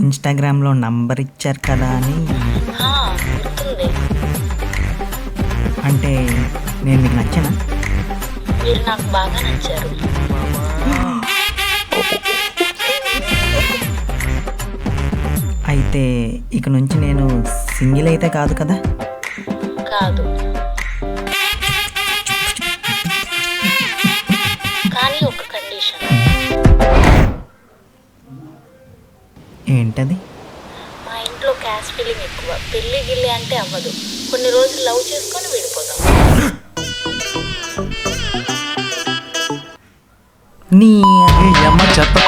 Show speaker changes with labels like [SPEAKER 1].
[SPEAKER 1] ఇన్స్టాగ్రామ్లో నంబర్ ఇచ్చారు కదా అని.
[SPEAKER 2] గుర్తుంది.
[SPEAKER 1] అంటే నేను మీకు నచ్చానా?
[SPEAKER 2] మీరు నాకు బాగా నచ్చారు.
[SPEAKER 1] అయితే ఇక నుంచి నేను సింగిల్ అయితే కాదు కదా?
[SPEAKER 2] కాదు, కానీ ఒక కండిషన్.
[SPEAKER 1] ఏంటది?
[SPEAKER 2] మా ఇంట్లో క్యాష్ ఫీలింగ్ ఎక్కువ. పెళ్లి గిల్లి అంటే అవ్వదు. కొన్ని రోజులు లవ్ చేసుకొని విడిపోదాం.
[SPEAKER 1] నీ
[SPEAKER 3] అమ్మ చెత్త